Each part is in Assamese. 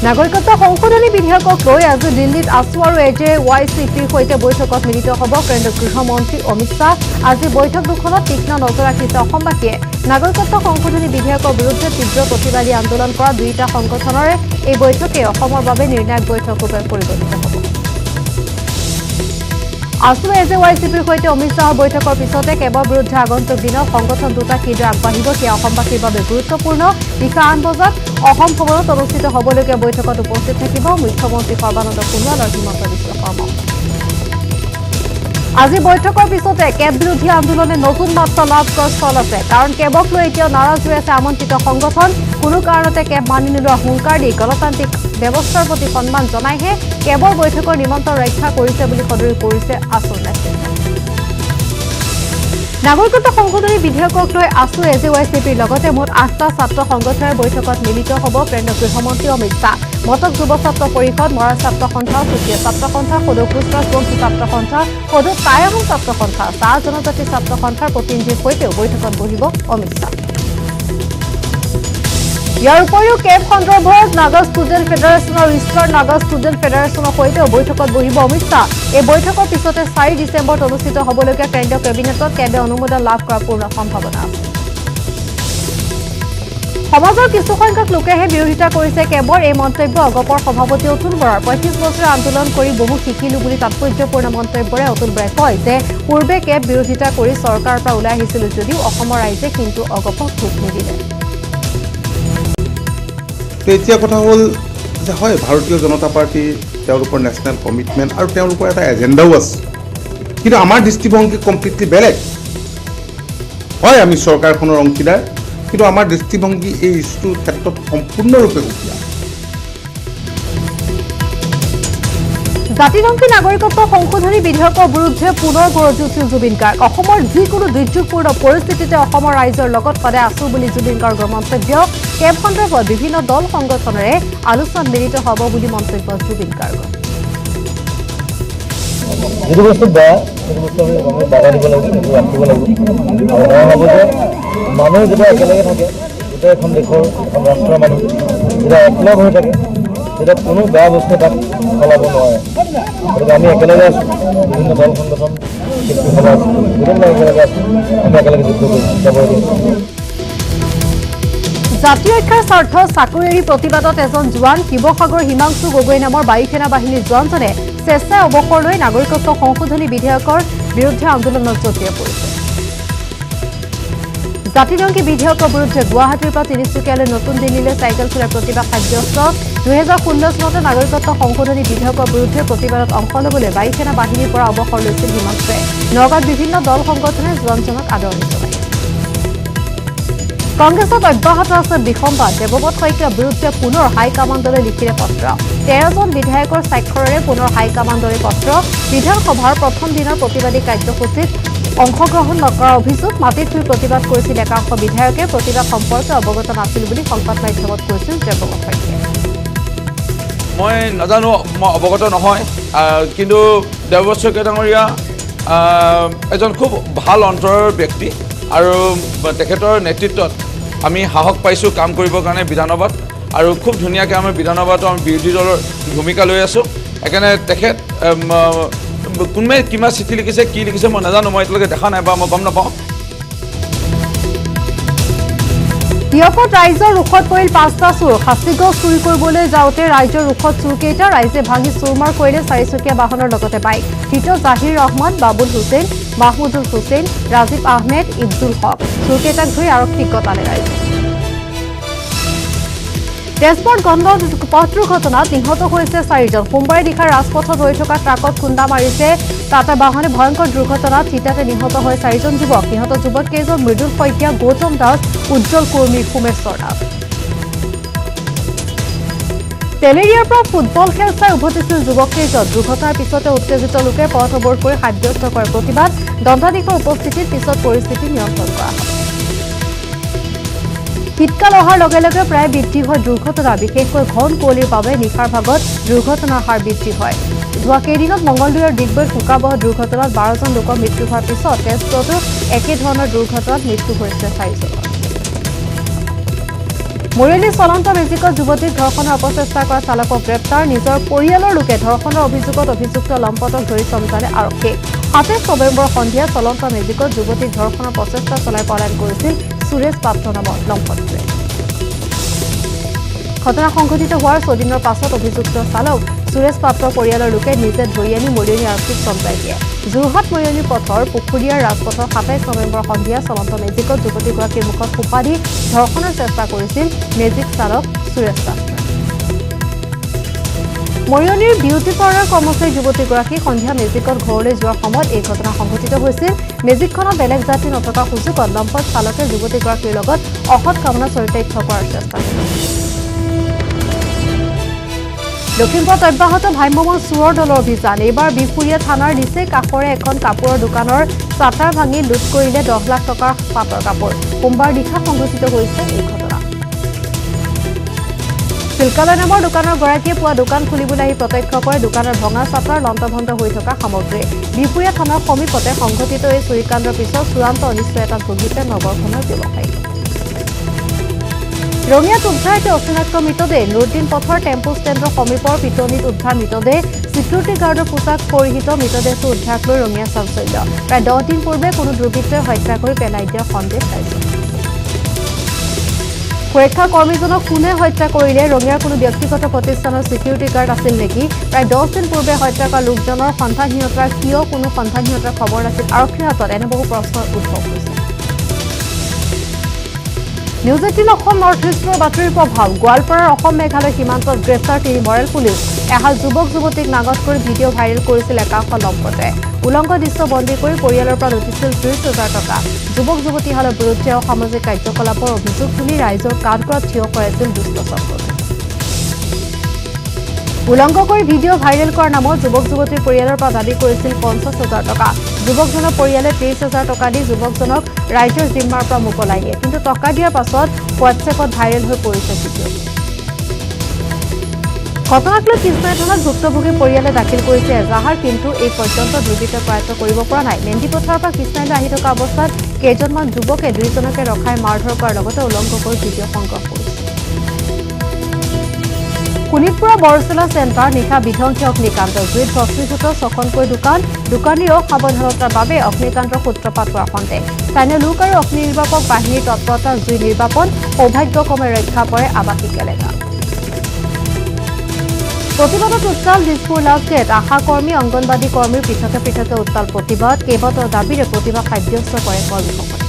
নাগৰিকত্ব সংশোধনী বিধেয়কক লৈ আজি দিল্লীত AASU আৰু AJYCPৰ সৈতে বৈঠকত মিলিত হ'ব কেন্দ্ৰীয় গৃহমন্ত্ৰী অমিত শ্বাহ। আজি বৈঠক দুখনত তীক্ষ্ণ নজৰ ৰাখিছে অসমবাসীয়ে। নাগৰিকত্ব সংশোধনী বিধেয়কৰ বিৰুদ্ধে তীব্ৰ প্ৰতিবাদী আন্দোলন কৰা দুয়োটা সংগঠনৰে এই বৈঠকে অসমৰ বাবে নিৰ্ণায়ক বৈঠক ৰূপে পৰিগণিত হ'ব। AASU AJYCPৰ সৈতে অমিত শ্বাহৰ বৈঠকৰ পিছতে কেবৰ বিৰুদ্ধে আগন্তুক দিনত সংগঠন দুটা কিদৰে আগবাঢ়িব সেয়া অসমবাসীৰ বাবে গুৰুত্বপূৰ্ণ। নিশা 8 বজাত অসম ভৱনত অনুষ্ঠিত হ'বলগীয়া বৈঠকত উপস্থিত থাকিব মুখ্যমন্ত্ৰী সৰ্বানন্দ সোণোৱাল আৰু হিমন্ত বিশ্ব শৰ্মা। আজি বৈঠকৰ পিছতে কেব বিৰোধী আন্দোলনে নতুন মাত্ৰা লাভ কৰাৰ স্থল আছে। কাৰণ কেবক লৈ এতিয়াও নাৰাজ হৈ আছে আমন্ত্ৰিত সংগঠন। কোনো কাৰণতে কেব মানি নোলোৱাৰ হুংকাৰ দি গণতান্ত্ৰিক ব্যৱস্থাৰ প্ৰতি সন্মান জনাইহে কেবৰ বৈঠকৰ নিমন্ত্ৰণ ৰক্ষা কৰিছে বুলি সদৰি কৰিছে AASU নেতৃত্বই। নাগৰিকত্ব সংশোধনী বিধেয়কক লৈ AASU AJYCPৰ লগতে মুঠ 8টা ছাত্ৰ সংগঠনৰ বৈঠকত মিলিত হ'ব কেন্দ্ৰীয় গৃহমন্ত্ৰী অমিত শ্বাহ। মতক যুৱ ছাত্ৰ পৰিষদ, মৰা ছাত্ৰ সন্থা, সুকীয়া ছাত্ৰ সন্থা, সদৌ কুচৰা পন্থী ছাত্ৰ সন্থা, সদৌ টাই আহোম ছাত্ৰ সন্থা, চাহ জনজাতি ছাত্ৰ সন্থাৰ প্ৰতিনিধিৰ সৈতেও বৈঠকত বহিব অমিত শ্বাহ। ইয়াৰ উপৰিও কেব সন্দৰ্ভত নাগা ষ্টুডেণ্ট ফেডাৰেশ্যন আৰু ইষ্টাৰ্ণ নাগা ষ্টুডেণ্ট ফেডাৰেশ্যনৰ সৈতেও বৈঠকত বহিব অমিত শ্বাহ। এই বৈঠকৰ পিছতে 4 ডিচেম্বৰত অনুষ্ঠিত হ'বলগীয়া কেন্দ্ৰীয় কেবিনেটত কেবে অনুমোদন লাভ কৰাৰ পূৰ্ণ সম্ভাৱনা আছে। সমাজৰ কিছু সংখ্যক লোকেহে বিৰোধিতা কৰিছে কেবৰ এই মন্তব্য অগপৰ সভাপতি অতুল বৰাৰ। 35 বছৰ আন্দোলন কৰি বহু শিকিলো বুলি তাৎপৰ্যপূৰ্ণ মন্তব্যৰে অতুল বৰাই কয় যে পূৰ্বে কেব বিৰোধিতা কৰি চৰকাৰৰ পৰা ওলাই আহিছিল যদিও অসমৰ ৰাইজে কিন্তু অগপক ভোট নিদিলে। এতিয়া কথা হ'ল যে হয় ভাৰতীয় জনতা পাৰ্টি তেওঁলোকৰ নেশ্যনেল কমিটমেণ্ট আৰু তেওঁলোকৰ এটা এজেণ্ডাও আছে, কিন্তু আমাৰ দৃষ্টিভংগী কমপ্লিটলি বেলেগ। হয় আমি চৰকাৰখনৰ অংশীদাৰ, কিন্তু আমাৰ দৃষ্টিভংগী এই ইছ্যুটোৰ ক্ষেত্ৰত সম্পূৰ্ণৰূপে সুকীয়া। জাতিগংসী নাগৰিকত্ব সংশোধনী বিধেয়কৰ বিৰুদ্ধে পুনৰ গৰজি উঠিল জুবিন গাৰ্গ। অসমৰ যিকোনো দুৰ্যোগপূৰ্ণ পৰিস্থিতিতে অসমৰ ৰাইজৰ লগত সদায় আছো বুলি জুবিন গাৰ্গৰ মন্তব্য। কেব সন্দৰ্ভত বিভিন্ন দল সংগঠনেৰে আলোচনাত মিলিত হ'ব বুলি মন্তব্য জুবিন গাৰ্গৰ। যিটো বস্তু বেয়া সেইটো বস্তু আমি বাধা দিব লাগিব, সেইটো ৰাখিব লাগিব। আৰু মই ভাবোঁ যে মানুহ যেতিয়া একেলগে থাকে, যেতিয়া এখন দেশৰ এখন ৰাষ্ট্ৰৰ মানুহ যেতিয়া একলগ হৈ থাকে, তেতিয়া কোনো বেয়া বস্তু তাক চলাব নোৱাৰে। গতিকে আমি একেলগে আছোঁ, বিভিন্ন দল সংগঠন শিল্পী সমাজ বিভিন্ন একেলগে আছোঁ, আমি একেলগে যুদ্ধ কৰি যাব দিম। জাতীয় শিক্ষাৰ স্বাৰ্থত চাকৰি এৰি প্ৰতিবাদত এজন জোৱান শিৱসাগৰ হিমাংশু গগৈ নামৰ বায়ু সেনা বাহিনীৰ জোৱানজনে স্বেচ্ছাই অৱসৰ লৈ নাগৰিকত্ব সংশোধনী বিধেয়কৰ বিৰুদ্ধে আন্দোলনত জঁপিয়াই পৰিছে। জাতিগংসী বিধেয়কৰ বিৰুদ্ধে গুৱাহাটীৰ পৰা তিনিচুকীয়ালৈ নতুন দিল্লীলৈ চাইকেল চলাই প্ৰতিবাদ সাব্যস্ত। 2016 চনতে নাগৰিকত্ব সংশোধনী বিধেয়কৰ বিৰুদ্ধে প্ৰতিবাদত অংশ ল'বলৈ বায়ু সেনা বাহিনীৰ পৰা অৱসৰ লৈছিল হিমাংশুৱে। নগাঁৱত বিভিন্ন দল সংগঠনে জোৱানজনক আদৰণি জনায়। কংগ্ৰেছত অব্যাহত আছে বিসম্বাদ। দেৱব্ৰত শইকীয়াৰ বিৰুদ্ধে পুনৰ হাইকমাণ্ডলৈ লিখিলে পত্ৰ। 13জন বিধায়কৰ স্বাক্ষৰেৰে পুনৰ হাইকমাণ্ডলৈ পত্ৰ। বিধানসভাৰ প্ৰথম দিনৰ প্ৰতিবাদী কাৰ্যসূচীত অংশগ্ৰহণ নকৰাৰ অভিযোগ। মাটিত শুই প্ৰতিবাদ কৰিছিল একাংশ বিধায়কে। প্ৰতিবাদ সম্পৰ্কে অৱগত নাছিল বুলি সংবাদ মাধ্যমত কৈছিল দেৱব্ৰত শইকীয়াই। মই নাজানো, মই অৱগত নহয়, কিন্তু দেৱব্ৰত শইকীয়া ডাঙৰীয়া এজন খুব ভাল অন্তৰৰ ব্যক্তি আৰু তেখেতৰ নেতৃত্বত আমি সাহস পাইছোঁ কাম কৰিবৰ কাৰণে বিধানসভাত, আৰু খুব ধুনীয়াকৈ আমাৰ বিধানসভাতো আমি বিৰোধী দলৰ ভূমিকা লৈ আছোঁ। সেইকাৰণে তেখেত কোনোবাই কিমান চিঠি লিখিছে, কি লিখিছে মই নাজানো, মই এতিয়ালৈকে দেখা নাই বা মই গম নাপাওঁ। তিয়কত ৰাইজৰ ৰোষত পৰিল 5টা চোৰ। খাচীগছ চুৰি কৰিবলৈ যাওঁতে ৰাইজৰ ৰোষত চোৰকেইটা। ৰাইজে ভাঙি চুৰমাৰ কৰিলে 4চকীয়া বাহনৰ লগতে বাইক। ধৃত জাহিৰ ৰহমান, বাবুল হুছেইন, মাহমুদুল হুছেইন, ৰাজীৱ আহমেদ, ইবজুল হক। চোৰকেইটাক ধৰি আৰক্ষীক গতালে ৰাইজে। তেজপুৰত পথ দুৰ্ঘটনাত নিহত হৈছে 4জন। সোমবাৰে নিশা ৰাজপথত ৰৈ থকা ট্ৰাকত খুন্দা মাৰিছে টাটা বাহনে। ভয়ংকৰ দুৰ্ঘটনাত থিতাতে নিহত হয় 4জন যুৱক। নিহত যুৱককেইজন মৃদুল শইকীয়া, গৌতম দাস, উজ্জ্বল কুৰ্মী, সোমেশ্বৰ দাস। তেলেৰিয়াৰ পৰা ফুটবল খেল চাই উভতিছিল যুৱককেইজন। দুৰ্ঘটনাৰ পিছতে উত্তেজিত লোকে পথ অৱৰোধ কৰি সাব্যস্ত কৰে প্ৰতিবাদ। দণ্ডাধীশৰ উপস্থিতিত পিছত পৰিস্থিতি নিয়ন্ত্ৰণ কৰা হয়। শীতকাল অহাৰ লগে লগে প্ৰায় বৃদ্ধি হয় দুৰ্ঘটনা। বিশেষকৈ ঘন কুঁৱলীৰ বাবে নিশাৰ ভাগত দুৰ্ঘটনাৰ হাৰ বৃদ্ধি হয়। যোৱা কেইদিনত মঙলদৈৰ ডিগবৈত শোকাবহ দুৰ্ঘটনাত 12জন লোকৰ মৃত্যু হোৱাৰ পিছত তেজপুৰতো একেধৰণৰ দুৰ্ঘটনাত মৃত্যু হৈছে 4জনৰ। মৰিয়লি চলন্ত মেজিকত যুৱতীক ধৰ্ষণৰ অপচেষ্টা কৰা চালকক গ্ৰেপ্তাৰ নিজৰ পৰিয়ালৰ লোকে ধৰ্ষণৰ অভিযোগত অভিযুক্ত লম্পটক ধৰি চমজালে আৰক্ষী ২৭ নৱেম্বৰ সন্ধিয়া চলন্ত মেজিকত যুৱতীক ধৰ্ষণৰ প্ৰচেষ্টা চলাই পলায়ন কৰিছিল সুৰেশ পাত্ৰ নামৰ লম্পটটোৱে ঘটনা সংঘটিত হোৱাৰ ৬ দিনৰ পাছত অভিযুক্ত চালক সুৰেশ পাত্ৰৰ পৰিয়ালৰ লোকে নিজে ধৰি আনি মৰিয়নি আৰক্ষীক চমজাই দিয়ে যোৰহাট মৰিয়নি পথৰ পুখুৰীয়াৰ ৰাজপথৰ ২৭ নৱেম্বৰ সন্ধিয়া চলন্ত মেজিকত যুৱতীগৰাকীৰ মুখত সোপা দি ধৰ্ষণৰ চেষ্টা কৰিছিল মেজিক চালক সুৰেশ পাত্ৰ মৰিয়নিৰ বিউটি পাৰ্লাৰ কৰ্মচাৰী যুৱতীগৰাকী সন্ধিয়া মেজিকত ঘৰলৈ যোৱাৰ সময়ত এই ঘটনা সংঘটিত হৈছিল মেজিকখনত বেলেগ যাত্ৰী নথকাৰ সুযোগত লম্পট চালকে যুৱতীগৰাকীৰ লগত অসৎ কামনা চৰিতাৰ্থ কৰাৰ চেষ্টা কৰিছিল লখিমপুৰত অব্যাহত ভ্ৰাম্যমাণ চোৰৰ দলৰ অভিযান এইবাৰ বিহপুৰীয়া থানাৰ নিচে কাষৰে এখন কাপোৰৰ দোকানৰ চাটাৰ ভাঙি লুট কৰিলে 10 লাখ টকাৰ পাটৰ কাপোৰ সোমবাৰ নিশা সংঘটিত হৈছে এই ঘটনা চিল্কালয় নামৰ দোকানৰ গৰাকীয়ে পুৱা দোকান খুলিবলৈ আহি প্ৰত্যক্ষ কৰে দোকানৰ ভঙা চাটাৰ লন্তভন্ত হৈ থকা সামগ্ৰী বিহপুৰীয়া থানাৰ সমীপতে সংঘটিত এই চুৰিকাণ্ডৰ পিছত চূড়ান্ত অনিষ্ট এটাত ভুগিছে নগৰখনৰ ব্যৱসায়ী ৰঙিয়াত উদ্ধাৰ এটা অচিনাক্ত মৃতদেহ নুৰদিন পথৰ টেম্পু ষ্টেণ্ডৰ সমীপৰ পিটনিত উদ্ধাৰ মৃতদেহ চিকিউৰিটি গাৰ্ডৰ পোছাক পৰিহিত মৃতদেহটো উদ্ধাৰ কৰি ৰঙিয়া চাঞ্চল্য প্ৰায় 10 দিন পূৰ্বে কোনো দুৰ্বৃত্তই হত্যা কৰি পেলাই দিয়াৰ সন্দেহ পাইছে সুৰক্ষা কৰ্মীজনক কোনে হত্যা কৰিলে ৰঙিয়াৰ কোনো ব্যক্তিগত প্ৰতিষ্ঠানৰ চিকিউৰিটি গাৰ্ড আছিল নেকি প্ৰায় 10 দিন পূৰ্বে হত্যা কৰা লোকজনৰ সন্ধানহীনতাৰ কিয় কোনো সন্ধানহীনতাৰ খবৰ নাছিল আৰক্ষীৰ হাতত এনে বহু প্ৰশ্নৰ উদ্ভৱ হৈছে News 18 অসম নৰ্থ ইষ্টৰ বাতৰিৰ প্ৰভাৱ গোৱালপাৰাৰ অসম মেঘালয় সীমান্তত গ্ৰেপ্তাৰ 3 মৰেল পুলিচ এহাল যুৱক যুৱতীক নাগত কৰি ভিডিঅ' ভাইৰেল কৰিছিল একাংশ লম্পটে উলংঘ দৃশ্য বন্দী কৰি পৰিয়ালৰ পৰা লুটিছিল 30,000 টকা যুৱক যুৱতীহালৰ বিৰুদ্ধে সামাজিক কাৰ্যকলাপৰ অভিযোগ তুলি ৰাইজৰ কাঠগড়াত থিয় কৰাইছিল দুষ্ট চক্ৰই উলংঘ কৰি ভিডিঅ' ভাইৰেল কৰাৰ নামত যুৱক যুৱতীৰ পৰিয়ালৰ পৰা দাবী কৰিছিল 50,000 টকা যুৱকজনৰ পৰিয়ালে 30,000 টকা দি যুৱকজনক ৰাইজৰ জিম্মাৰ পৰা মুকলাই দিয়ে কিন্তু টকা দিয়াৰ পাছত হোৱাটছএপত ভাইৰেল হৈ পৰিছে ভিডিঅ' ঘটনাক লৈ কৃষ্ণাই থানাত ভুক্তভোগী পৰিয়ালে দাখিল কৰিছে এজাহাৰ কিন্তু এই পৰ্যন্ত দুৰ্বৃত্ত কৰায়ত্ব কৰিব পৰা নাই মেণ্ডিপথাৰৰ পৰা কৃষ্ণাইলৈ আহি থকা অৱস্থাত কেইজনমান যুৱকে দুইজনকে ৰখাই মাৰধৰ কৰাৰ লগতে উলংঘ কৰি ভিডিঅ' সংগ্ৰহ কৰিছে শোণিতপুৰৰ বৰচলা চেণ্টাৰ নিশা বিধ্বংসী অগ্নিকাণ্ড জুইত ভস্মীভূত 6খনকৈ দোকানীৰ অসাৱধানতাৰ বাবে অগ্নিকাণ্ডৰ সূত্ৰপাত হোৱাৰ সন্দেহ স্থানীয় লোক আৰু অগ্নি নিৰ্বাপক বাহিনীৰ তৎপৰতাত জুই নিৰ্বাপন সৌভাগ্যক্ৰমে ৰক্ষা পৰে আৱাসিক এলেকা প্ৰতিবাদত উত্তাল দিছপুৰ লাষ্ট গেট আশা কৰ্মী অংগনবাদী কৰ্মীৰ পৃথকে পৃথকে উত্তাল প্ৰতিবাদ কেইবাটাও দাবীৰে প্ৰতিবাদ সাব্যস্ত কৰে কৰ্মীসকলে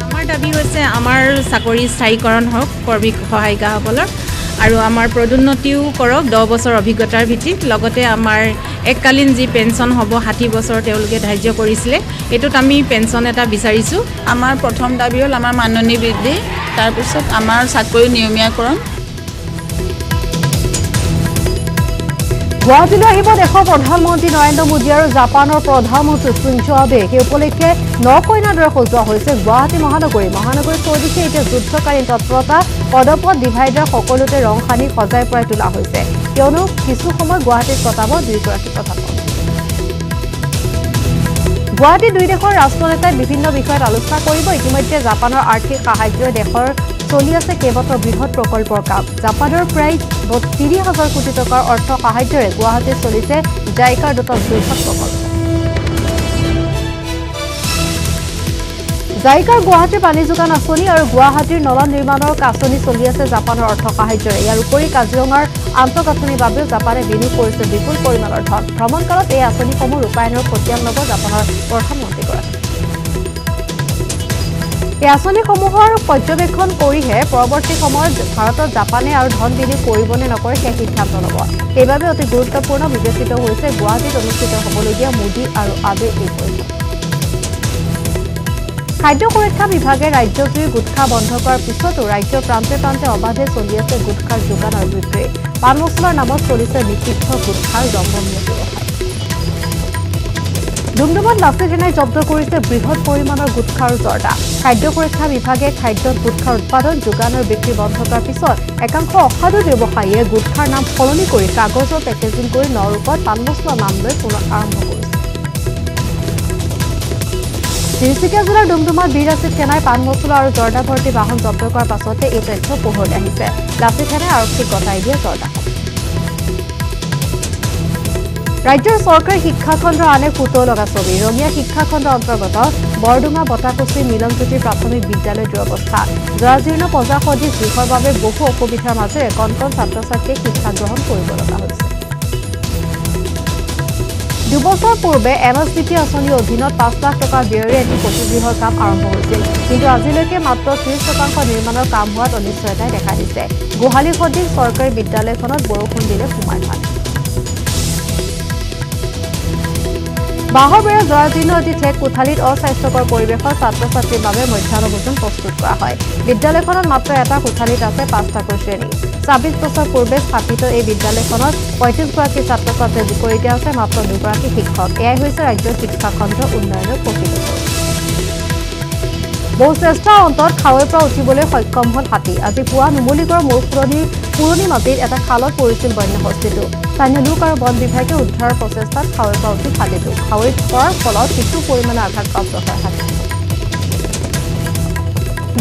আমাৰ দাবী হৈছে আমাৰ চাকৰি স্থায়ীকৰণ হওক কৰ্মী সহায়িকাসকলৰ আৰু আমাৰ পদোন্নতিও কৰক 10 বছৰ অভিজ্ঞতাৰ ভিত্তিত লগতে আমাৰ এককালীন যি পেঞ্চন হ'ব 60 বছৰ তেওঁলোকে ধাৰ্য কৰিছিলে এটোত আমি পেঞ্চন এটা বিচাৰিছোঁ আমাৰ প্ৰথম দাবী হ'ল আমাৰ মাননি বৃদ্ধি তাৰপিছত আমাৰ চাকৰি নিয়মীয়াকৰণ গুৱাহাটীলৈ আহিব দেশৰ প্ৰধানমন্ত্ৰী নৰেন্দ্ৰ মোদী আৰু জাপানৰ প্ৰধানমন্ত্ৰী চিনজো আবে সেই উপলক্ষে নকইনাৰ দৰে সজোৱা হৈছে গুৱাহাটী মহানগৰীৰ চৌদিশে এতিয়া যুদ্ধকালীন তৎপৰতা পদপথ ডিভাইডাৰ সকলোতে ৰং সানি সজাই পৰাই তোলা হৈছে কিয়নো কিছু সময় গুৱাহাটীত কটাব দুয়োগৰাকী প্ৰধানমন্ত্ৰী গুৱাহাটী দুই দেশৰ ৰাষ্ট্ৰনেতাই বিভিন্ন বিষয়ত আলোচনা কৰিব ইতিমধ্যে জাপানৰ আৰ্থিক সাহায্যই দেশৰ চলি আছে কেইবাটাও বৃহৎ প্ৰকল্পৰ কাম জাপানৰ প্ৰায় 30,000 কোটি টকাৰ অৰ্থ সাহায্যৰে গুৱাহাটীত চলিছে জাইকাৰ দুটা বৃহৎ প্ৰকল্প জাইকাৰ গুৱাহাটীৰ পানী যোগান আঁচনি আৰু গুৱাহাটীৰ নলা নিৰ্মাণৰ আঁচনি চলি আছে জাপানৰ অৰ্থ সাহায্যৰে ইয়াৰ উপৰি কাজিৰঙাৰ আন্তঃগাঁথনিৰ বাবেও জাপানে বিনিয়োগ কৰিছে বিপুল পৰিমাণৰ ধন ভ্ৰমণকালত এই আঁচনিসমূহ ৰূপায়ণৰ খতিয়ান ল'ব জাপানৰ প্ৰধানমন্ত্ৰীগৰাকী এই আঁচনিসমূহৰ পৰ্যবেক্ষণ কৰিহে পৰৱৰ্তী সময়ত ভাৰতত জাপানে আৰু ধন বিনিয়োগ কৰিব নে নকৰে সেই সিদ্ধান্ত ল'ব সেইবাবে অতি গুৰুত্বপূৰ্ণ বিবেচিত হৈছে গুৱাহাটীত অনুষ্ঠিত হ'বলগীয়া মোদী আৰু আবে এই বৈঠক খাদ্য সুৰক্ষা বিভাগে ৰাজ্যজুৰি গুটখা বন্ধ কৰাৰ পিছতো ৰাজ্যৰ প্ৰান্তে প্ৰান্তে অবাধে চলি আছে গুটখাৰ যোগান আৰু বিক্ৰী পান মছলাৰ নামত চলিছে নিষিদ্ধ গুটখাৰ জংগমীয় ব্যৱসায় ডুমডুমত লাচি সেনাই জব্দ কৰিছে বৃহৎ পৰিমাণৰ গুটখা আৰু জৰ্দা খাদ্য সুৰক্ষা বিভাগে খাদ্যত গুটখাৰ উৎপাদন যোগান আৰু বিক্ৰী বন্ধ কৰাৰ পিছত একাংশ অসাধু ব্যৱসায়ীয়ে গুটখাৰ নাম সলনি কৰি কাগজৰ পেকেজিং কৰি নৰূপত পান মছলা নাম লৈ পুনৰ আৰম্ভ কৰিছে তিনিচুকীয়া জিলাৰ ডুমডুমাত বীৰাচিত সেনাই পাণ মছলা আৰু জৰ্দা ভৰ্তি বাহন জব্দ কৰাৰ পাছতে এই তথ্য পোহৰলৈ আহিছে লাচিত সেনাই আৰক্ষীক গতাই দিয়ে জৰ্দা ৰাজ্যৰ চৰকাৰী শিক্ষাখণ্ডৰ আন এক ফুটো লগা ছবি ৰঙিয়া শিক্ষাখণ্ডৰ অন্তৰ্গত বৰডুঙা বটাকুচি মিলনজ্যোতি প্ৰাথমিক বিদ্যালয়ৰ দুৰৱস্থা জৰাজীৰ্ণ 50 সদৃশ গৃহৰ বাবে বহু অসুবিধাৰ মাজেৰে কণ কণ ছাত্ৰ ছাত্ৰীয়ে শিক্ষা গ্ৰহণ কৰিব লগা হৈছে 2 বছৰ পূৰ্বে এনএছডিপি আঁচনিৰ অধীনত 5 লাখ টকা ব্যয়েৰে এটি পকীগৃহৰ কাম আৰম্ভ হৈছিল কিন্তু আজিলৈকে মাত্ৰ 30% নিৰ্মাণৰ কাম হোৱাত অনিশ্চয়তাই দেখা দিছে গোহালি সদৃশ চৰকাৰী বিদ্যালয়খনত বৰষুণ দিলে সোমাই ভাল বাহৰ বেৰা জৰাজীৰ্ণ এটি ঠেক কোঠালিত অস্বাস্থ্যকৰ পৰিৱেশত ছাত্ৰ ছাত্ৰীৰ বাবে মধ্যাহ্ন ভোজন প্ৰস্তুত কৰা হয় বিদ্যালয়খনত মাত্ৰ এটা কোঠালিত আছে 5টাকৈ শ্ৰেণী 26 বছৰ পূৰ্বে স্থাপিত এই বিদ্যালয়খনত 35গৰাকী ছাত্ৰ ছাত্ৰীৰ বিপৰীতে আছে মাত্ৰ 2গৰাকী শিক্ষক এয়াই হৈছে ৰাজ্যৰ শিক্ষাখণ্ড উন্নয়নৰ প্ৰকৃত বহু চেষ্টাৰ অন্তত খাৱৈৰ পৰা উঠিবলৈ সক্ষম হ'ল হাতী আজি পুৱা নুমলীগড় পুৰণি মাটিত এটা খালত পৰিছিল বন্যহস্তীটো স্থানীয় লোক আৰু বন বিভাগে উদ্ধাৰৰ প্ৰচেষ্টাত খাৱৈৰ পৰা উঠি হাতীটো খাৱৈত পৰাৰ ফলত কিছু পৰিমাণে আঘাতপ্ৰাপ্ত হয় হাতী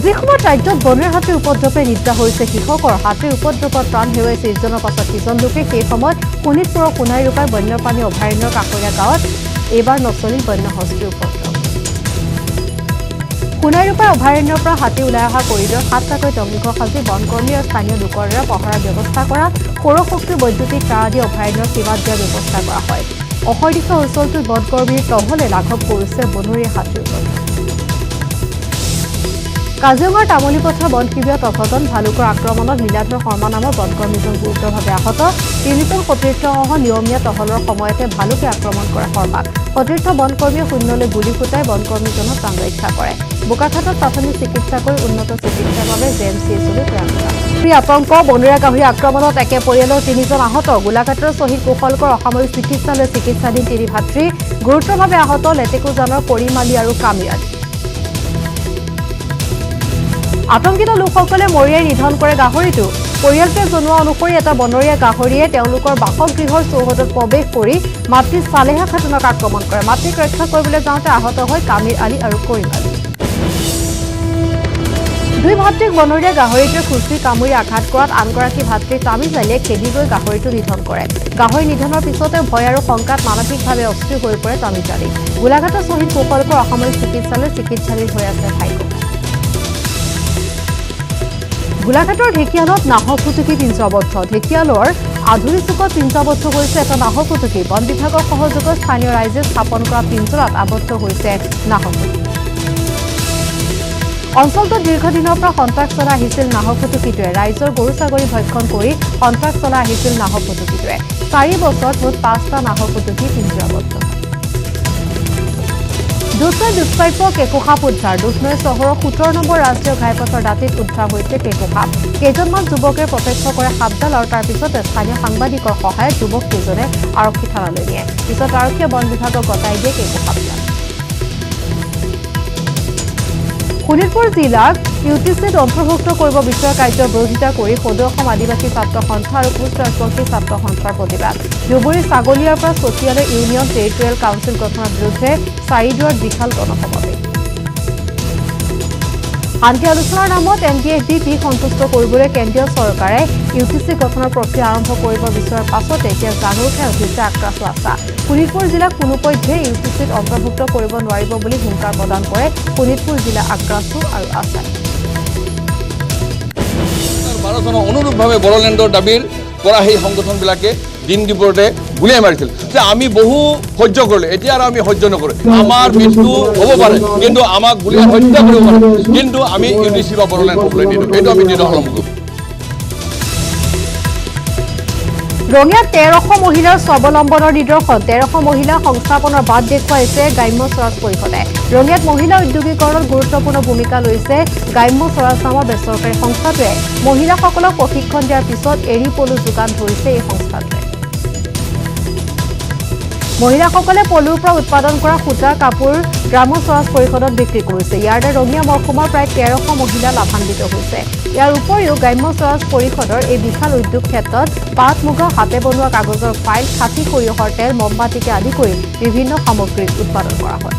যিসময়ত ৰাজ্যত বনৰ হাতীৰ উপদ্ৰৱে নিদ্ৰা হৈছে কৃষকৰ হাতীৰ উপদ্ৰৱত প্ৰাণ হেৰুৱাইছে ইজনৰ পাছত সিজন লোকে সেই সময়ত শোণিতপুৰৰ সোণাৰীৰূপাই বন্যপ্ৰাণী অভয়াৰণ্যৰ কাষৰীয়া গাঁৱত এইবাৰ নচলিল বন্যহস্তীৰ উপদ্ৰৱ সোণাৰীৰূপাই অভয়াৰণ্যৰ পৰা হাতী ওলাই অহা কৰিডৰ 7টাকৈ টঙিঘৰ সাজি বনকৰ্মী আৰু স্থানীয় লোকৰ দ্বাৰা পহৰাৰ ব্যৱস্থা কৰা সৌৰশক্তিৰ বৈদ্যুতিক তাঁৰ আদি অভয়াৰণ্যৰ সীমাত দিয়াৰ ব্যৱস্থা কৰা হয় অসংখ্য অঞ্চলটোত বনকৰ্মীৰ টহলে লাঘৱ কৰিছে বনৰীয়া হাতীৰ উপদ্ৰৱ কাজিৰঙাৰ তামুলীপথাৰ বন শিবিৰত অঘটন ভালুকৰ আক্ৰমণত লীলাধৰ শৰ্মা নামৰ বনকৰ্মীজন গুৰুতৰভাৱে আহত 3জন সতীৰ্থসহ নিয়মীয়া টহলৰ সময়তে ভালুকে আক্ৰমণ কৰা শৰ্মাক সতীৰ্থ বনকৰ্মীয়ে শূন্যলৈ গুলী ফুটাই বনকৰ্মীজনক প্ৰাণ ৰক্ষা কৰে বোকাখাটত প্ৰাথমিক চিকিৎসা কৰি উন্নত চিকিৎসাৰ বাবে জেএমচিএইচলৈ প্ৰেৰণ কৰা আতংক বনৰীয়া গাহৰি আক্ৰমণত একে পৰিয়ালৰ 3জন আহত গোলাঘাটৰ শ্বহীদ কুশলকৰ অসামৰিক চিকিৎসালয়ত চিকিৎসাধীন 3 ভাতৃ গুৰুতৰভাৱে আহত লেটেকুজানৰ পৰিমালী আৰু কামিৰালী আতংকিত লোকসকলে মৰিয়াই নিধন কৰে গাহৰিটো পৰিয়ালটোৱে জনোৱা অনুসৰি এটা বনৰীয়া গাহৰিয়ে তেওঁলোকৰ বাসগৃহৰ চৌহদত প্ৰৱেশ কৰি মাতৃ সালেহা খাতুনক আক্ৰমণ কৰে মাতৃক ৰক্ষা কৰিবলৈ যাওঁতে আহত হয় কামিৰ আলী আৰু কৰিম আলী 2 ভাতৃক বনৰীয়া গাহৰিটোৱে খুচি কামুৰি আঘাত কৰাত আনগৰাকী ভাতৃ তামিজ আলীয়ে খেদি গৈ গাহৰিটো নিধন কৰে গাহৰি নিধনৰ পিছতে ভয় আৰু শংকাত মানসিকভাৱে অস্থিৰ হৈ পৰে তামিজ আলী গোলাঘাটৰ শ্বহীদ কুশলকৰ অসামৰিক চিকিৎসালয়ত চিকিৎসাধীন হৈ আছে ভাইক গোলাঘাটৰ ঢেকিয়ালত নাহৰ ফুটুকী পিঞ্জৰাবদ্ধ ঢেকিয়ালৰ আধুৰি চুকত পিঞ্জৰাবদ্ধ হৈছে এটা নাহৰ ফুটুকী বন বিভাগৰ সহযোগত স্থানীয় ৰাইজে স্থাপন কৰা পিঞ্জৰাত আবদ্ধ হৈছে নাহৰ ফুটুকী অঞ্চলটোত দীৰ্ঘদিনৰ পৰা সন্ত্ৰাস চলাই আহিছিল নাহৰ ফুটুকীটোৱে ৰাইজৰ গৰু ছাগলী ভক্ষণ কৰি সন্ত্ৰাস চলাই আহিছিল নাহৰ ফুটুকীটোৱে 4 বছৰত মুঠ 5টা নাহৰ ফুটুকী পিঞ্জৰাবদ্ধ দুধনৈ দুষ্প্ৰাপ্য কেঁকুসাপ উদ্ধাৰ দুধনৈ চহৰৰ 17 নম্বৰ ৰাষ্ট্ৰীয় ঘাইপথৰ দাঁতিত উদ্ধাৰ হৈছে কেঁকুসাপ কেইজনমান যুৱকে প্ৰত্যক্ষ কৰে সাপডাল আৰু তাৰ পিছতে স্থানীয় সাংবাদিকৰ সহায়ত যুৱককেইজনে আৰক্ষী থানালৈ নিয়ে পিছত আৰক্ষীয়ে বন বিভাগক গতাই দিয়ে কেঁকুসাপডাল শোণিতপুৰ জিলাক ইউটিচিত অন্তৰ্ভুক্ত কৰিব বিচৰা কাৰ্যৰ বিৰোধিতা কৰি সদৌ অসম আদিবাসী ছাত্ৰ সন্থা আৰু কোচ ৰাজবংশী ছাত্ৰ সন্থাৰ প্ৰতিবাদ ধুবুৰী ছাগলীয়াৰ পৰা চতিয়ালৈ ইউনিয়ন টেৰিটৰিয়েল কাউন্সিল গঠনৰ বিৰুদ্ধে চাৰিদুৱাৰত বিশাল গণসমাৱেশ শান্তি আলোচনাৰ নামত NDFB সন্তুষ্ট কৰিবলৈ কেন্দ্ৰীয় চৰকাৰে ইউটিচি গঠনৰ প্ৰক্ৰিয়া আৰম্ভ কৰিব বিচৰাৰ পাছতে এতিয়া জাগৰ খাই উঠিছে আক্ৰাছ আশা শোণিতপুৰ জিলাক কোনোপধ্যে ইউটিচিত অন্তৰ্ভুক্ত কৰিব নোৱাৰিব বুলি হুংকাৰ প্ৰদান কৰে শোণিতপুৰ জিলা আক্ৰাছু আৰু আছাই 12 অনুৰূপভাৱে বড়োলেণ্ডৰ দাবীৰ পৰা সেই সংগঠনবিলাকে দিন দিবতে গুলিয়াই মাৰিছিল যে আমি বহু সহ্য কৰিলে এতিয়া আৰু আমি সহ্য নকৰোঁ আমাৰ মৃত্যু হ'ব পাৰে কিন্তু আমাক গুলিয়াই হত্যা কৰিব পাৰে কিন্তু আমি ইউটিচি বা বড়োলেণ্ড হ'বলৈ নিদিওঁ এইটো আমি নিদহলম কৰোঁ ৰঙিয়াত 1300 মহিলাৰ স্বাৱলম্বনৰ নিদৰ্শন 1300 মহিলা সংস্থাপনৰ বাট দেখুৱাইছে গ্ৰাম্য স্বৰাজ পৰিষদে ৰঙিয়াত মহিলা উদ্যোগীকৰণত গুৰুত্বপূৰ্ণ ভূমিকা লৈছে গ্ৰাম্য স্বৰাজ নামৰ বেচৰকাৰী সংস্থাটোৱে মহিলাসকলক প্ৰশিক্ষণ দিয়াৰ পিছত এৰি পলু যোগান ধৰিছে এই সংস্থাটোৱে মহিলাসকলে পলুৰ পৰা উৎপাদন কৰা সূতা কাপোৰ গ্ৰাম্য স্বৰাজ পৰিষদত বিক্ৰী কৰিছে ইয়াৰ দ্বাৰা ৰঙিয়া মহকুমাৰ প্ৰায় 1300 মহিলা লাভান্বিত হৈছে ইয়াৰ উপৰিও গ্ৰাম্য স্বৰাজ পৰিষদৰ এই বিশাল উদ্যোগ ক্ষেত্ৰত পাট মুগা হাতে বনোৱা কাগজৰ ফাইল খাতি সৰিয়হৰ তেল মমবাতিকে আদি কৰি বিভিন্ন সামগ্ৰী উৎপাদন কৰা হয়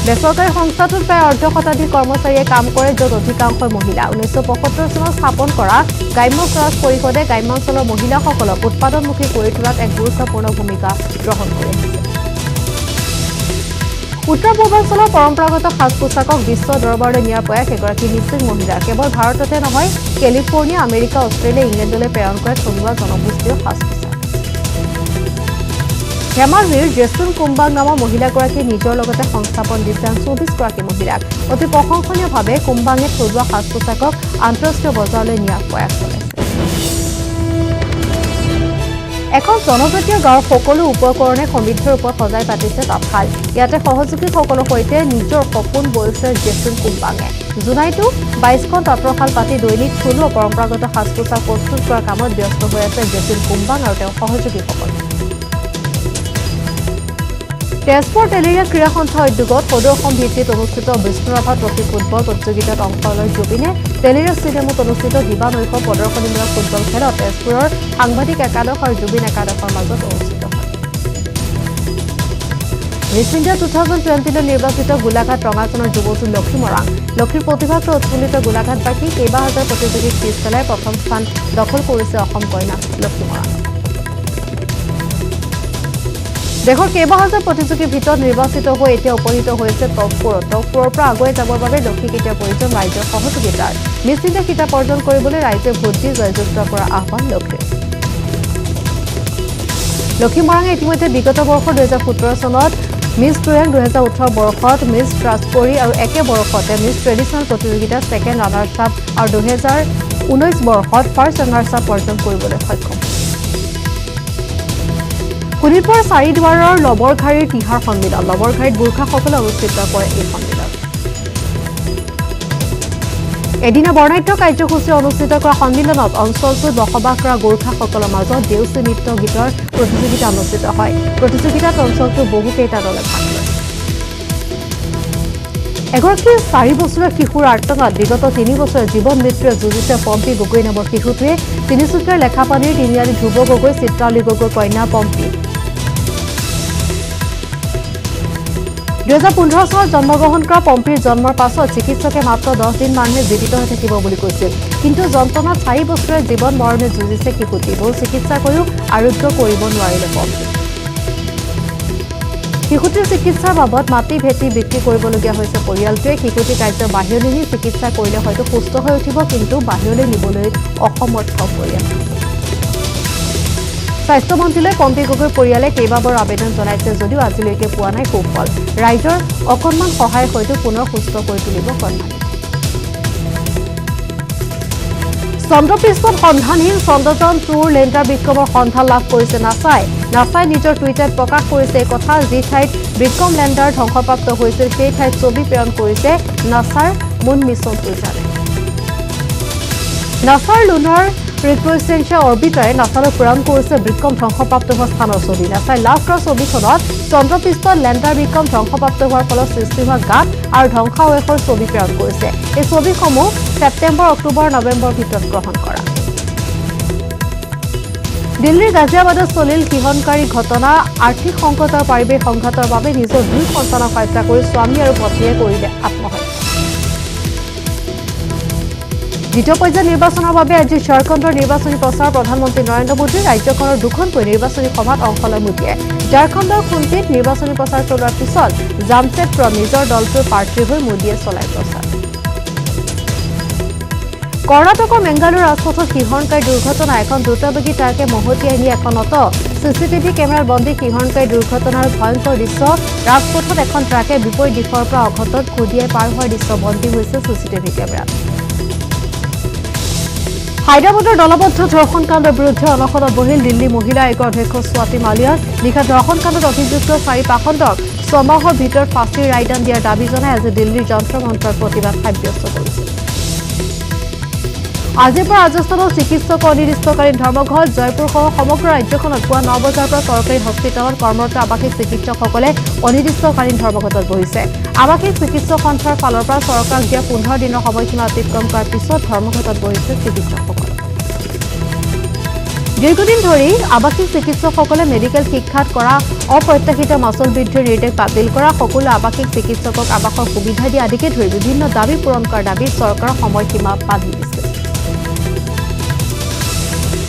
বেচৰকাৰী সংস্থাটোত প্ৰায় অৰ্ধশতাধিক কৰ্মচাৰীয়ে কাম কৰে, য'ত অধিকাংশই মহিলা। 1975 চনত স্থাপন কৰা গ্ৰাম্য স্বৰাজ পৰিষদে গ্ৰাম্যাঞ্চলৰ মহিলাসকলক উৎপাদনমুখী কৰি তোলাত এক গুৰুত্বপূৰ্ণ ভূমিকা গ্ৰহণ কৰি আহিছে। উত্তৰ পূৰ্বাঞ্চলৰ পৰম্পৰাগত সাজ পোছাকক বিশ্ব দৰবাৰলৈ নিয়াৰ প্ৰয়াস এগৰাকী মিচিং মহিলাৰ। কেৱল ভাৰততে নহয়, কেলিফৰ্ণিয়া, আমেৰিকা, অষ্ট্ৰেলিয়া, ইংলেণ্ডলৈ প্ৰেৰণ কৰে থলুৱা জনগোষ্ঠীয় সাজ পোছাক। ধেমাজিৰ জেচুন কুম্বাং নামৰ মহিলাগৰাকীয়ে নিজৰ লগতে সংস্থাপন দিছে আন 24গৰাকী মহিলাক। অতি প্ৰশংসনীয়ভাৱে কুম্বাঙে থলুৱা সাজ পোছাকক আন্তঃৰাষ্ট্ৰীয় বজাৰলৈ নিয়াৰ প্ৰয়াস চলাইছে। এখন জনজাতীয় গাঁৱৰ সকলো উপকৰণে সমৃদ্ধিৰ ওপৰত সজাই পাতিছে তাঁতশাল। ইয়াতে সহযোগীসকলৰ সৈতে নিজৰ সপোন বৈছে জেচুন কুম্বাঙে। জোনাইতো 22খন তাঁতৰ শাল পাতি দৈনিক থলুৱা পৰম্পৰাগত সাজ পোছাক প্ৰস্তুত কৰাৰ কামত ব্যস্ত হৈ আছে জেচুন কুম্বাং আৰু তেওঁৰ সহযোগীসকল। তেজপুৰ তেলেৰীয়া ক্ৰীড়া সন্থা উদ্যোগত সদৌ অসম ভিত্তিত অনুষ্ঠিত বিষ্ণুৰাভা ট্ৰফী ফুটবল প্ৰতিযোগিতাত অংশ লয় জুবিনে। তেলেৰীয়া ষ্টেডিয়ামত অনুষ্ঠিত দিবা নৈশ প্ৰদৰ্শনীমূলক ফুটবল খেলত তেজপুৰৰ সাংবাদিক একাদশ আৰু জুবিন একাদশৰ মাজত অনুষ্ঠিত হয়। মিছ ইণ্ডিয়া 2020লৈ নিৰ্বাচিত গোলাঘাট ৰঙাচনৰ যুৱতী লক্ষী মৰাং। লক্ষীৰ প্ৰতিভাত উৎফুল্লিত গোলাঘাটবাসী কেইবা হাজাৰ প্ৰতিযোগীক পিছ পেলাই প্ৰথম স্থান দখল কৰিছে অসম কন্যা লক্ষী মৰাং। দেশৰ কেইবা হাজাৰ প্ৰতিযোগীৰ ভিতৰত নিৰ্বাচিত হৈ এতিয়া উপনীত হৈছে টপ 4। টপ 4ৰ পৰা আগুৱাই যাবৰ বাবে লক্ষীক এতিয়া প্ৰয়োজন ৰাইজৰ সহযোগিতাৰ। মিছ ইণ্ডিয়া খিতাপ অৰ্জন কৰিবলৈ ৰাইজে ভোট দি জয়যুক্ত কৰাৰ আহ্বান লক্ষীৰ। লক্ষী মৰাঙে ইতিমধ্যে বিগত বৰ্ষ 2017 চনত মিছ টুৰেং, 2018 বৰ্ষত মিছ ৰাজপৰী আৰু একে বৰ্ষতে মিছ ট্ৰেডিশ্যনেল প্ৰতিযোগিতাত ছেকেণ্ড ৰানাৰ্ছ আপ আৰু 2019 বৰ্ষত ফাৰ্ষ্ট ৰানাৰ্ছ আপ অৰ্জন কৰিবলৈ সক্ষম। শোণিতপুৰৰ চাৰিদুৱাৰৰ লবৰঘাৰীৰ তিহাৰ সন্মিলন। লবৰঘাৰীত গোৰ্খাসকলে অনুষ্ঠিত কৰে এই সন্মিলন। এদিনা বৰ্ণাঢ্য কাৰ্যসূচী অনুষ্ঠিত কৰা সন্মিলনত অঞ্চলটোত বসবাস কৰা গোৰ্খাসকলৰ মাজত দেউচী নৃত্য গীতৰ প্ৰতিযোগিতা অনুষ্ঠিত হয়। প্ৰতিযোগিতাত অঞ্চলটোৰ বহুকেইটা দলে ভাগ লয়। এগৰাকী 4 বছৰীয়া শিশুৰ আৰ্তনাত বিগত 3 বছৰে জীৱন মৃত্যুৰে যুঁজিছে পম্পী গগৈ নামৰ শিশুটোৱে। তিনিচুকীয়াৰ লেখাপানীৰ তিনিআলি ধ্ৰুৱ গগৈ, চিত্ৰাৱলী গগৈৰ কন্যা পম্পী। 2015 চনত জন্মগ্ৰহণ কৰা পম্পীৰ জন্মৰ পাছত চিকিৎসকে মাত্ৰ 10 দিন মানুহে জীৱিত হৈ থাকিব বুলি কৈছিল। কিন্তু যন্ত্ৰণাত 4 বছৰে জীৱন মৰণে যুঁজিছে শিশুটি। বহু চিকিৎসা কৰিও আৰোগ্য কৰিব নোৱাৰিলে পম্পী। শিশুটিৰ চিকিৎসাৰ বাবদ মাটি ভেটি বিক্ৰী কৰিবলগীয়া হৈছে পৰিয়ালটোৱে। শিশুটি কাৰ্য বাহিৰলৈ নি চিকিৎসা কৰিলে হয়তো সুস্থ হৈ উঠিব, কিন্তু বাহিৰলৈ নিবলৈ অসমৰ্থ পৰিয়াল। স্বাস্থ্যমন্ত্ৰীলৈ পম্পী গগৈৰ পৰিয়ালে কেইবাবাৰো আবেদন জনাইছে যদিও আজিলৈকে পোৱা নাই সুফল। ৰাইজৰ অকণমান সহায় হয়তো পুনৰ সুস্থ কৰি তুলিব কন্যাক। চন্দ্ৰপৃষ্ঠত সন্ধানহীন চন্দ্ৰযান 2 লেণ্ডাৰ বিক্ৰমৰ সন্ধান লাভ কৰিছে নাছাই। নাছাই নিজৰ টুইটাৰত প্ৰকাশ কৰিছে এই কথা। যি ঠাইত বিক্ৰম লেণ্ডাৰ ধ্বংসপ্ৰাপ্ত হৈছিল সেই ঠাইত ছবি প্ৰেৰণ কৰিছে নাছাৰ মুন মিছন টুইটাৰে। নাছাৰ লুনাৰ ৰিকনষ্ট্ৰাকচন অৰ্বিটাৰে নাছালৈ প্ৰেৰণ কৰিছে বিক্ৰম ধ্বংসপ্ৰাপ্ত হোৱা স্থানৰ ছবি। নাছাই লাভ কৰা ছবিখনত চন্দ্ৰপৃষ্ঠত লেণ্ডাৰ বিক্ৰম ধ্বংসপ্ৰাপ্ত হোৱাৰ ফলত সৃষ্টি হোৱা গাঁত আৰু ধ্বংসাৱশেষৰ ছবি প্ৰেৰণ কৰিছে। এই ছবিসমূহ ছেপ্টেম্বৰ, অক্টোবৰ, নৱেম্বৰৰ ভিতৰত গ্ৰহণ কৰা। দিল্লীৰ গাজিয়াবাদত চলিল কিহনকাৰী ঘটনা। আৰ্থিক সংকট আৰু পাৰিবাৰিক সংঘাতৰ বাবে নিজৰ 2 সন্তানক হত্যা কৰি স্বামী আৰু পত্নীয়ে কৰিলে আত্মহত্যা। দ্বিতীয় পৰ্যায়ৰ নিৰ্বাচনৰ বাবে আজি ঝাৰখণ্ডৰ নিৰ্বাচনী প্ৰচাৰ। প্ৰধানমন্ত্ৰী নৰেন্দ্ৰ মোদী ৰাজ্যখনৰ 2খনকৈ নিৰ্বাচনী সভাত অংশ লয় মোদীয়ে। ঝাৰখণ্ডৰ খুন্তিত নিৰ্বাচনী প্ৰচাৰ চলোৱাৰ পিছত জামছেদপুৰত নিজৰ দলটোৰ প্ৰাৰ্থীৰ হৈ মোদীয়ে চলায় প্ৰচাৰ। কৰ্ণাটকৰ মেংগালুৰু ৰাজপথত শিহৰণকাৰী দুৰ্ঘটনা। এখন দ্ৰুতবেগী ট্ৰাকে মহতিয়াই নি এখন অটো। চিচিটিভি কেমেৰাত বন্দী শিহৰণকাৰী দুৰ্ঘটনাৰ ভয়ংকৰ দৃশ্য। ৰাজপথত এখন ট্ৰাকে বিপৰীত দিশৰ পৰা অঘটত খুদিয়াই পাৰ হোৱাৰ দৃশ্য বন্দী হৈছে চিচিটিভি কেমেৰাত। হায়দৰাবাদৰ দলবদ্ধ ধৰ্ষণ কাণ্ডৰ বিৰুদ্ধে অনশনত বহিল দিল্লী মহিলা আয়োগৰ অধ্যক্ষ স্বাতি মালিয়াৰ। নিশা ধৰ্ষণ কাণ্ডত অভিযুক্ত 4 পাখণ্ডক 6 মাহৰ ভিতৰত ফাঁচীৰ ৰায়দান দিয়াৰ দাবী জনাই আজি দিল্লীৰ যন্ত্ৰ মন্ত্ৰৰ প্ৰতিবাদ সাব্যস্ত কৰিছে। আজিৰ পৰা ৰাজস্থানৰ চিকিৎসক অনিৰ্দিষ্টকালীন ধৰ্মঘট। জয়পুৰসহ সমগ্ৰ ৰাজ্যখনত পুৱা 9 বজাৰ পৰা চৰকাৰী হস্পিটেলত কৰ্মৰত আৱাসিক চিকিৎসকসকলে অনিৰ্দিষ্টকালীন ধৰ্মঘটত বহিছে। আৱাসিক চিকিৎসক সন্থাৰ ফালৰ পৰা চৰকাৰক দিয়া 15 দিনৰ সময়সীমা অতিক্ৰম কৰাৰ পিছত ধৰ্মঘটত বহিছে চিকিৎসকসকল। দীৰ্ঘদিন ধৰি আৱাসিক চিকিৎসকসকলে মেডিকেল শিক্ষাত কৰা অপ্ৰত্যাশিত মাচুল বৃদ্ধিৰ নিৰ্দেশ বাতিল কৰা, সকলো আৱাসিক চিকিৎসকক আৱাসৰ সুবিধা দিয়া আদিকে ধৰি বিভিন্ন দাবী পূৰণ কৰাৰ দাবীত চৰকাৰৰ সময়সীমা বান্ধি দিছে।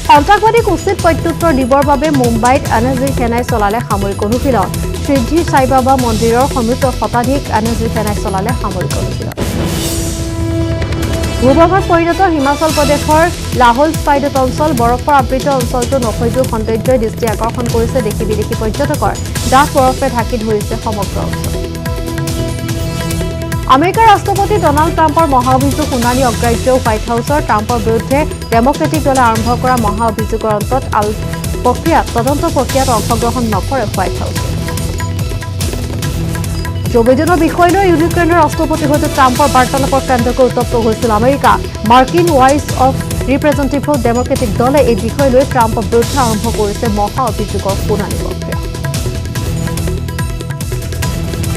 সন্ত্ৰাসবাদীক উচিত প্ৰত্যুত্তৰ দিবৰ বাবে মুম্বাইত এনএছজি সেনাই চলালে সামৰিক অনুশীলন। শ্ৰীধি সাইবাবা মন্দিৰৰ সমীপত শতাধিক এনএছজি সেনাই চলালে সামৰিক অনুশীলন। ভূগৰ্ভত পৰিণত হিমাচল প্ৰদেশৰ লাহোল স্পাইডত অঞ্চল বৰফৰ আবৃত অঞ্চলটো নৈসৰ্গিক সৌন্দৰ্যই দৃষ্টি আকৰ্ষণ কৰিছে দেশী বিদেশী পৰ্যটকৰ। ডাঠ বৰফে ঢাকি ধৰিছে সমগ্ৰ অঞ্চল। আমেৰিকাৰ ৰাষ্ট্ৰপতি ডনাল্ড ট্ৰাম্পৰ মহা অভিযোগ শুনানি অগ্ৰাহ্য হোৱাইট হাউচৰ। ট্ৰাম্পৰ বিৰুদ্ধে ডেমক্ৰেটিক দলে আৰম্ভ কৰা মহা অভিযোগৰ অন্তত তদন্ত প্ৰক্ৰিয়াত অংশগ্ৰহণ নকৰে হোৱাইট হাউচে। জো বাইডেনৰ বিষয় লৈ ইউক্ৰেইনৰ ৰাষ্ট্ৰপতিৰ সৈতে ট্ৰাম্পৰ বাৰ্তালাপৰ কেন্দ্ৰকৈ উত্তপ্ত হৈছিল আমেৰিকা। মাৰ্কিন ভইচ অৱ ৰিপ্ৰেজেণ্টেটিভ ডেমক্ৰেটিক দলে এই বিষয় লৈ ট্ৰাম্পৰ বিৰুদ্ধে আৰম্ভ কৰিছে মহা অভিযোগৰ শুনানি প্ৰক্ৰিয়া।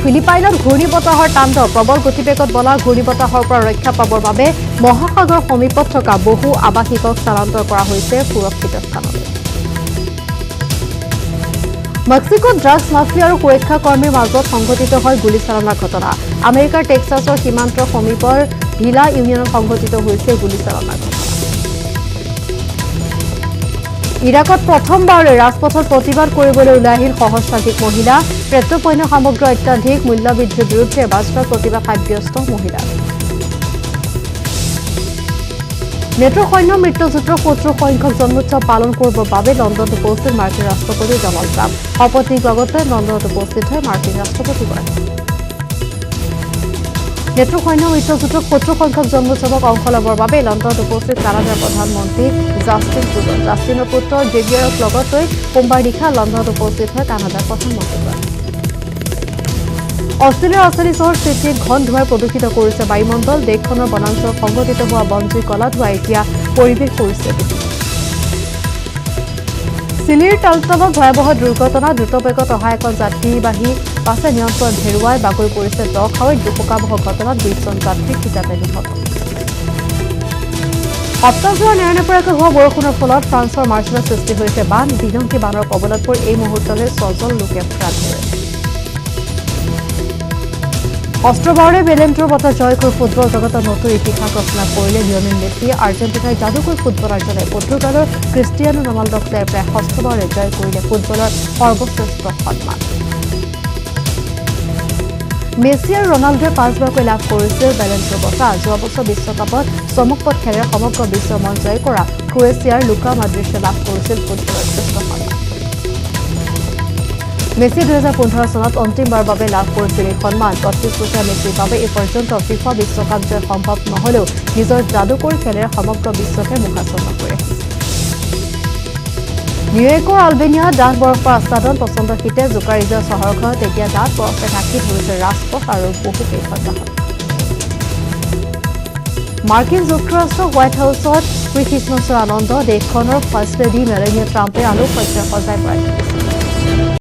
ফিলিপাইনত ঘূৰ্ণীবতাহৰ তাণ্ডৱ, প্ৰবল গতিবেগত বলা ঘূৰ্ণীবতাহৰ পৰা ৰক্ষা পাবৰ বাবে মহাসাগৰ সমীপত থকা বহু আৱাসিকক স্থানান্তৰ কৰা হৈছে সুৰক্ষিত স্থানলৈ। মেক্সিকোত ড্ৰাগছ মাফিয়া আৰু সুৰক্ষা কৰ্মীৰ মাজত সংঘটিত হয় গুলীচালনাৰ ঘটনা। আমেৰিকাৰ টেক্সাছৰ সীমান্তৰ সমীপৰ ভিলা ইউনিয়নত সংঘটিত হৈছে গুলীচালনাৰ ঘটনা। ইৰাকত প্ৰথমবাৰলৈ ৰাজপথত প্ৰতিবাদ কৰিবলৈ ওলাই আহিল সহস্ৰাধিক মহিলা। পেট্ৰপণ্য সামগ্ৰীৰ অত্যাধিক মূল্যবৃদ্ধিৰ বিৰুদ্ধে বাস্তৱ প্ৰতিবাদ সাব্যস্ত মহিলা। নেটোৰ সৈন্য মৃত্যুযুদ্ধৰ ৭০ সংখ্যক জন্মোৎসৱ পালন কৰিবৰ বাবে লণ্ডনত উপস্থিত মাৰ্কিন ৰাষ্ট্ৰপতি ডনাল্ড ট্ৰাম্প। শপতনিক লগতে লণ্ডনত উপস্থিত হয় মাৰ্কিন ৰাষ্ট্ৰপতিগৰাকী। নেটোৰ সৈন্য মৃত্যুযুদ্ধৰ ৭০ সংখ্যক জন্মোৎসৱত অংশ ল'বৰ বাবে লণ্ডনত উপস্থিত কানাডাৰ প্ৰধানমন্ত্ৰী জাষ্টিন ট্ৰুডো। জাষ্টিনৰ পুত্ৰ জেভিয়াৰক লগত লৈ সোমবাৰ নিশা লণ্ডনত উপস্থিত হয় কানাডাৰ প্ৰধানমন্ত্ৰীগৰাকী। অষ্ট্ৰেলিয়াৰ ৰাজধানী চহৰ চিডনীত ঘন ধোঁৱাই প্ৰদূষিত কৰিছে বায়ুমণ্ডল। দেশখনৰ বনাঞ্চলত সংঘটিত হোৱা বনজুই কলা ধোঁৱাই এতিয়া পৰিৱেশ কৰিছে দূষিত। চিলিৰ তালতলত ভয়াৱহ দুৰ্ঘটনা, দ্ৰুতবেগত অহা এখন যাত্ৰীবাহী বাছে নিয়ন্ত্ৰণ হেৰুৱাই বাগৰি পৰিছে দ খাৱৈত। দুশোকাবহ ঘটনাত ২০জন যাত্ৰী থিতাতে নিহত। সপ্তাহজোৰা নেৰানেপেৰাকৈ হোৱা বৰষুণৰ ফলত ফ্ৰান্সৰ মাৰ্চেলত সৃষ্টি হৈছে বান। বিধ্বংসী বানৰ কবলত পৰি এই মুহূৰ্তলৈ ৬জন লোকে প্ৰাণ হেৰুৱাইছে। অষ্ট্ৰবাৰলৈ বেলেণ্টৰ বঁটা জয় কৰি ফুটবল জগতত নতুন ইতিহাস ৰচনা কৰিলে লিঅনেল মেছি। আৰ্জেণ্টিনাই যাদুকৰ ফুটবলাৰজনে পৰ্তুগালৰ ক্ৰিষ্টিয়ানো ৰনাল্ডোক প্ৰায় ষষ্ঠবাৰলৈ জয় কৰিলে ফুটবলৰ সৰ্বশ্ৰেষ্ঠ সন্মান। মেছি আৰু ৰনাল্ডোৱে ৫বাৰকৈ লাভ কৰিছিল বেলেণ্টৰ বঁটা। যোৱা বছৰ বিশ্বকাপত চমকপ্ৰদ খেলেৰে সমগ্ৰ বিশ্ব মন জয় কৰা ক্ৰৱেছিয়াৰ লুকা মড্ৰিচে লাভ কৰিছিল ফুটবলৰ শ্ৰেষ্ঠ সন্মান। মেছি ২০১৫ চনত অন্তিমবাৰৰ বাবে লাভ কৰিছিল এই সন্মান। ৩৫ বছৰীয়া মেছিৰ বাবে এই পৰ্যন্ত ফিফা বিশ্বকাপ জয় সম্ভৱ নহলেও নিজৰ যাদুকৰী খেলেৰে সমগ্ৰ বিশ্বকে মোহাচন্ন কৰি ৰাখিছে। নিউয়ৰ্কৰ আলবেনিয়া ডাঠ বৰফৰ আচ্ছাদন, প্ৰচণ্ড শীতে জোকাৰি যোৱা চহৰখনত এতিয়া ডাঠ বৰফে ঢাকি ধৰিছে ৰাজপথ আৰু বহুকেইখন বাহন। মাৰ্কিন যুক্তৰাষ্ট্ৰৰ হোৱাইট হাউচত প্ৰি খ্ৰীষ্টমাছৰ আনন্দ। দেশখনৰ ফাৰ্ষ্ট লেডি মেলানিয়া ট্ৰাম্পে আলোকসজ্জা সজাই পৰাই তুলিছে।